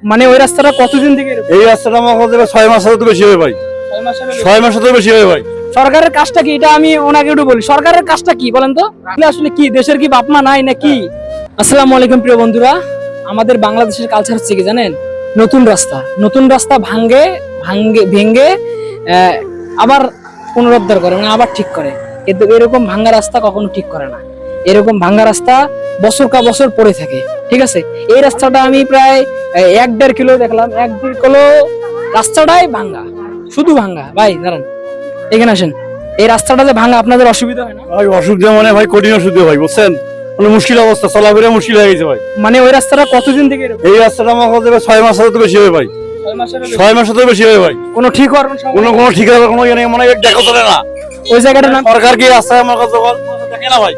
মানে ওই রাস্তাটা কতদিন থেকে এরকম? এই রাস্তাটা আমার কাছে 6 মাসের তো বেশি হবে ভাই। 6 মাসের তো বেশি হবে ভাই। সরকারের কাজটা কি, এটা আমি ওনাকে একটু বলি, সরকারের কাজটা কি বলেন তো? আসলে কি দেশের কি বাপ মা নাই নাকি? আসসালামু আলাইকুম প্রিয় বন্ধুরা, আমাদের বাংলাদেশের কালচার হচ্ছে কি জানেন, নতুন রাস্তা ভেঙ্গে আবার পুনরুদ্ধার করে, মানে আবার ঠিক করে। কিন্তু এরকম ভাঙ্গা রাস্তা কখনো ঠিক করে না। এরকম ভাঙ্গা রাস্তা বছর কা বছর পড়ে থাকে, ঠিক আছে। এই রাস্তাটা আমি প্রায় 1-1.5 কিলো দেখলাম, 1-1.5 কিলো রাস্তাটাই ভাঙ্গা, শুধু ভাঙ্গা। ভাই দাঁড়ান, এখানে আসেন। এই রাস্তাটা যে ভাঙ্গা, আপনাদের অসুবিধা হয় না? ভাই অসুবিধা মানে ভাই কঠিন অসুবিধা ভাই, বুঝছেন? মানে মুশকিল অবস্থা, চলাফেরা মুশকিল হয়ে গেছে ভাই। মানে ওই রাস্তাটা কতদিন থেকে এরকম? এই রাস্তাটা আমার কাছে 6 মাসের তো বেশি হবে ভাই। 6 মাসের তো বেশি হবে ভাই। কোনো ঠিক হওয়ার কোনো ঠিক হবে কোনো ইয়ে নেই, মানে দেখা চলে না। ওই জায়গাটার নাম সরকার কি রাস্তায় আমার কাছে দেখে না ভাই,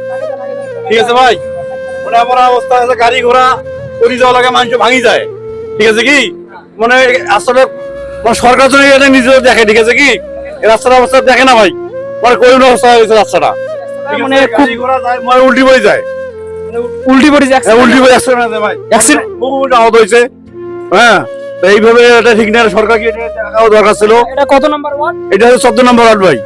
ঠিক আছে ভাই। মানে আমার অবস্থা আছে, গাড়ি ঘোড়া পরি যাওয়া লাগে, মানুষ ভাঙি যায়, ঠিক আছে কি। মানে আসলে মানে সরকার যদি এটা নিজে দেখে, ঠিক আছে কি, এই রাস্তার অবস্থা দেখে না ভাই। মানে করুণ অবস্থা হয়ে গেছে রাস্তাটা, মানে গাড়ি ঘোড়া যায়, মানে উল্টি পড়ে যায়, উল্টি পড়ে যাচ্ছে। উল্টি পড়ে অ্যাক্সিডেন্ট ভাই, অ্যাক্সিডেন্ট বহু আহত হয়েছে। হ্যাঁ, তো এইভাবে এটা ঠিক না, সরকার কি এটা দেখাও দরকার ছিল। এটা কত নাম্বার ওয়ার্ড? এটা হচ্ছে 14 নম্বর ওয়ার্ড ভাই,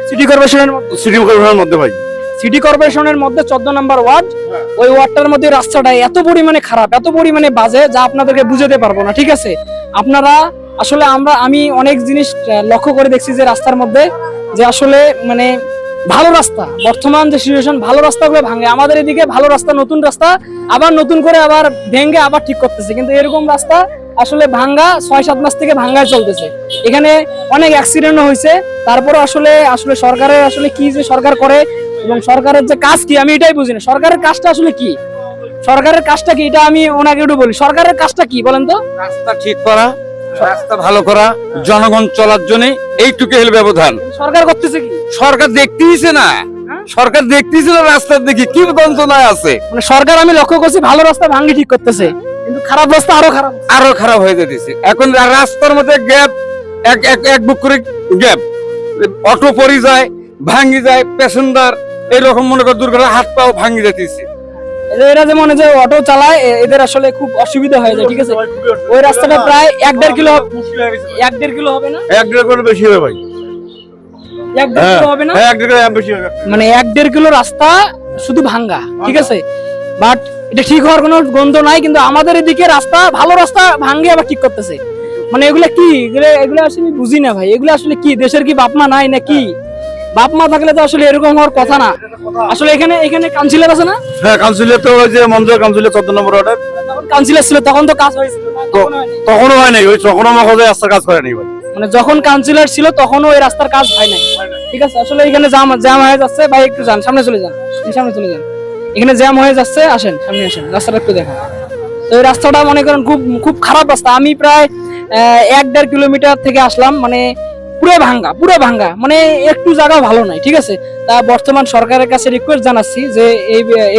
সিটি কর্পোরেশনের মধ্যে। সিটি কর্পোরেশনের মধ্যে ভাই। সিটি কর্পোরেশনের মধ্যে 14 নাম্বার ওয়ার্ড। ওই ওয়ার্ডটার মধ্যে রাস্তাটা এত পরিমাণে খারাপ, এত পরিমাণে বাজে, যা আপনাদেরকে বুঝাতে পারবো না, ঠিক আছে। আপনারা আসলে আমি অনেক জিনিস লক্ষ্য করে দেখছি যে রাস্তার মধ্যে, যে আসলে মানে ভালো রাস্তা, বর্তমান যে সিচুয়েশন, ভালো রাস্তাগুলো ভাঙে। আমাদের এদিকে ভালো রাস্তা, নতুন রাস্তা আবার নতুন করে আবার ভেঙে আবার ঠিক করতেছে, কিন্তু এরকম রাস্তা আসলে ভাঙ্গা 6-7 মাস থেকে ভাঙ্গায় চলতেছে। এখানে অনেক অ্যাক্সিডেন্টও হয়েছে। তারপরে আসলে সরকারের আসলে কি যে সরকার করে এবং সরকারের যে কাজ কি, আমি এটাই বুঝি না। সরকারের কাজটা আসলে কি, সরকারের কাজটা কি, এটা আমি ওনাকে একটু বলি, সরকারের কাজটা কি বলেন তো? রাস্তা ঠিক করা, রাস্তা ভালো করা, জনগণ চলার জন্য এইটুকু হলো ব্যবধান। সরকার করতেছে কি? সরকার দেখতেইছে না, সরকার দেখতেইছে না রাস্তার দিকে কি বঞ্চনায় আছে। মানে সরকার আমি লক্ষ্য করছি ভালো রাস্তা ভাঙ্গি ঠিক করতেছে, কিন্তু খারাপ রাস্তা আরো খারাপ হয়ে যেতেছে। এখন রাস্তার মধ্যে গ্যাপ, এক বুক করে গ্যাপ, অটো পড়ে যায়, ভাঙ্গি যায়, প্যাসেঞ্জার এরকম মনে করে দুর্ঘটনা, হাত পাও ভাঙ্গি যেতেছে। এরা যেমন যে অটো চালায়, এদের আসলে খুব অসুবিধা হয়ে যায়, ঠিক আছে। ওই রাস্তাটা প্রায় 1-1.5 কিলো, 1-1.5 কিলো হবে না? 1-1.5 কিলো বেশি হবে ভাই। 1-1.5 কিলো হবে না? 1-1.5 কিলো বেশি হবে। মানে 1-1.5 কিলো রাস্তা শুধু ভাঙ্গা, ঠিক আছে। বাট এটা ঠিক হওয়ার কোনো গন্ধ নাই, কিন্তু আমাদের এদিকে রাস্তা, ভালো রাস্তা ভাঙ্গে আবার ঠিক করতেছে। মানে এগুলা কি, এগুলো আসলে আমি বুঝি না ভাই। এগুলো আসলে কি, দেশের কি বাপ মা নাই নাকি? বাপ মা থাকলে তো আসলে এরকম হওয়ার কথা না। আসলে এখানে কাউন্সিলর আছে না? হ্যাঁ, কাউন্সিলর তো ওই যে মঞ্জুর কাউন্সিলর 14 নম্বর ওয়ার্ডের। যখন কাউন্সিলর ছিল তখন তো কাজ হয়েছিল না? তখনও হয় নাই, ওই তখনও আমার কাছে রাস্তার কাজ করে নাই ভাই। মানে যখন কাউন্সিলর ছিল তখনও ওই রাস্তার কাজ হয় নাই, ঠিক আছে। আসলে এখানে জ্যাম হয়ে যাচ্ছে ভাই, একটু যান সামনে চলে যান, সামনে চলে যান। এখানে জ্যাম হয়ে যাচ্ছে, আসেন সামনে আসেন, রাস্তাটা একটু দেখেন। তো এই রাস্তাটা মনে করেন খুব খুব খারাপ রাস্তা। আমি প্রায় 1-1.5 কিলোমিটার থেকে আসলাম, মানে পুরো ভাঙ্গা, মানে একটু জায়গা ভালো নাই, ঠিক আছে। তা বর্তমান সরকারের কাছে রিকোয়েস্ট জানাচ্ছি যে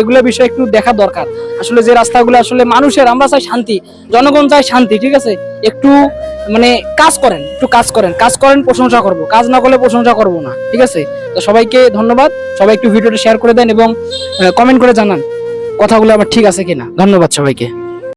এগুলো বিষয় একটু দেখা দরকার। আসলে যে রাস্তাগুলো আসলে মানুষের, আমরা চাই শান্তি, জনগণ চাই শান্তি, ঠিক আছে। একটু মানে কাজ করেন, প্রশংসা করব, কাজ না করলে প্রশংসা করব না, ঠিক আছে। তো সবাইকে ধন্যবাদ, সবাই একটু ভিডিওটা শেয়ার করে দেন এবং কমেন্ট করে জানান কথাগুলো আবার ঠিক আছে কিনা। ধন্যবাদ সবাইকে।